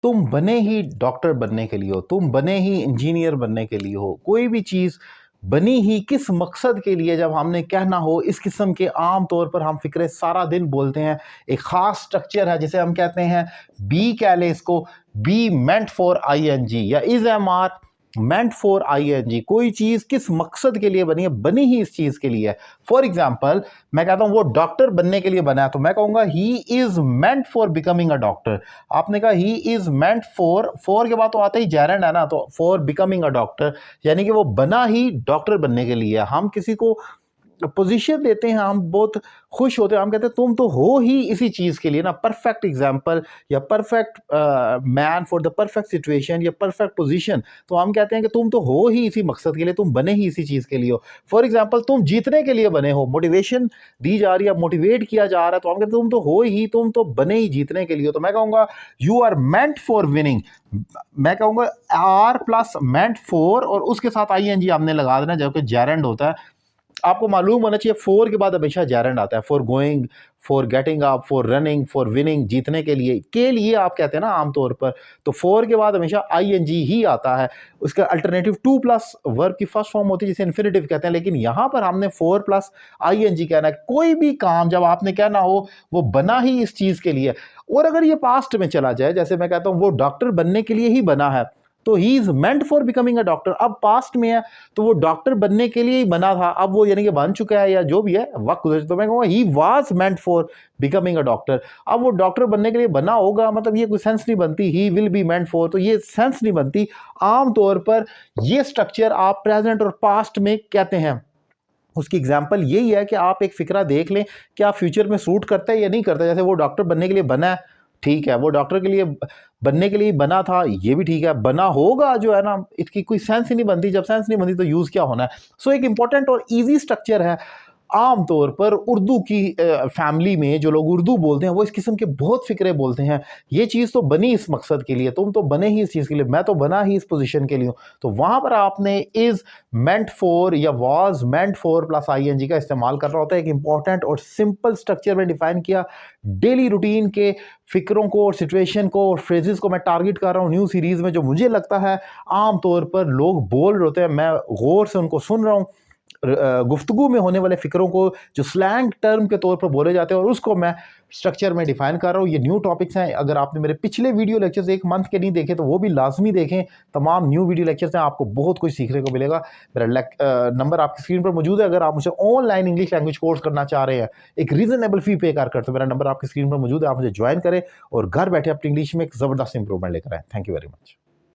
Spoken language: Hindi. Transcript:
तुम बने ही डॉक्टर बनने के लिए हो, तुम बने ही इंजीनियर बनने के लिए हो, कोई भी चीज़ बनी ही किस मकसद के लिए जब हमने कहना हो, इस किस्म के आम तौर पर हम फ़िक्रे सारा दिन बोलते हैं। एक ख़ास स्ट्रक्चर है जिसे हम कहते हैं बी, कह लें इसको, बी मेंट फॉर आईएनजी N is am are meant for आईएनजी। कोई चीज़ किस मकसद के लिए बनी है, बनी ही इस चीज़ के लिए है। फॉर एग्जाम्पल, मैं कहता हूँ वो डॉक्टर बनने के लिए बना है, तो मैं कहूँगा he is meant for becoming a doctor. आपने कहा ही इज़ मेंट फॉर के बाद तो आता ही जेरेंड है ना, तो फॉर बिकमिंग अ डॉक्टर, यानी कि वो बना ही डॉक्टर बनने के लिए। हम किसी को पोजीशन देते हैं, हम बहुत खुश होते हैं, हम कहते हैं तुम तो हो ही इसी चीज़ के लिए ना, परफेक्ट एग्जाम्पल या perfect man for the perfect situation या परफेक्ट पोजीशन। तो हम कहते हैं कि तुम तो हो ही इसी मकसद के लिए, तुम बने ही इसी चीज़ के लिए हो। फॉर एग्जाम्पल, तुम जीतने के लिए बने हो, मोटिवेशन दी जा रही है, मोटिवेट किया जा रहा है, तो हम कहते हैं तुम तो हो ही, तुम तो बने ही जीतने के लिए हो। तो मैं कहूँगा you are meant for winning. मैं कहूँगा आर प्लस मेंट फॉर और उसके साथ आई एन जी हमने लगा देना, जबकि जेरेंड होता है। आपको मालूम होना चाहिए फोर के बाद हमेशा जेरेंड आता है। For going, for getting up, for running, for winning, जीतने के लिए आप कहते हैं ना आमतौर पर, तो फोर के बाद हमेशा आईएनजी ही आता है। उसका अल्टरनेटिव टू प्लस वर्ब की फर्स्ट फॉर्म होती है जिसे इन्फिनेटिव कहते हैं, लेकिन यहां पर हमने फोर प्लस आईएनजी कहना है। कोई भी काम जब आपने कहना हो वो बना ही इस चीज के लिए। और अगर ये पास्ट में चला जाए, जैसे मैं कहता हूं वो डॉक्टर बनने के लिए ही बना है, तो he is meant for becoming a doctor. अब पास्ट में है तो वो डॉक्टर बनने के लिए ही बना था, अब वो यानी कि बन चुका है या जो भी है वक्त गुजर, तो मैं कहूँगा he was meant for becoming a doctor. अब वो डॉक्टर बनने के लिए बना होगा, मतलब ये कोई सेंस नहीं बनती। He will be meant for, तो ये सेंस नहीं बनती। आमतौर पर ये स्ट्रक्चर आप प्रेजेंट और पास्ट में कहते हैं। उसकी एग्जाम्पल यही है कि आप एक फिक्रा देख लें क्या फ्यूचर में सूट करता है या नहीं करता। जैसे वो डॉक्टर बनने के लिए बना है, ठीक है, वो डॉक्टर के लिए बनने के लिए बना था, ये भी ठीक है। बना होगा जो है ना, इसकी कोई सेंस ही नहीं बनती। जब सेंस नहीं बनती तो यूज़ क्या होना है। सो एक इंपॉर्टेंट और इजी स्ट्रक्चर है। आम तौर पर उर्दू की फैमिली में जो लोग उर्दू बोलते हैं वो इस किस्म के बहुत फिक्रे बोलते हैं। ये चीज़ तो बनी इस मकसद के लिए, तुम तो बने ही इस चीज़ के लिए, मैं तो बना ही इस पोजीशन के लिए हूँ। तो वहाँ पर आपने इज़ मेंट फॉर या was meant for plus ING का इस्तेमाल करना होता है। एक इंपॉर्टेंट और सिंपल स्ट्रक्चर में डिफाइन किया। डेली रूटीन के फिक्रों को और सिचुएशन को और फ्रेजेस को मैं टारगेट कर रहा हूँ न्यू सीरीज़ में, जो मुझे लगता है आम तौर पर लोग बोल रहे होते हैं, मैं गौर से उनको सुन रहा हूँ। गुफ्तगू में होने वाले फिक्रों को जो स्लैंग टर्म के तौर पर बोले जाते हैं, और उसको मैं स्ट्रक्चर में डिफाइन कर रहा हूँ। ये न्यू टॉपिक्स हैं। अगर आपने मेरे पिछले वीडियो लेक्चर्स एक मंथ के नहीं देखे तो वो भी लाजमी देखें। तमाम न्यू वीडियो लेक्चर्स हैं, आपको बहुत कुछ सीखने को मिलेगा। मेरा नंबर आपकी स्क्रीन पर मौजूद है। अगर आप मुझे ऑनलाइन इंग्लिश लैंग्वेज कोर्स करना चाह रहे हैं एक रीजनेबल फी पे कर, तो मेरा नंबर आपकी स्क्रीन पर मौजूद है। आप मुझे ज्वाइन करें और घर बैठे अपनी इंग्लिश में एक ज़बरदस्त इंप्रूवमेंट लेकर आए। Thank you very much.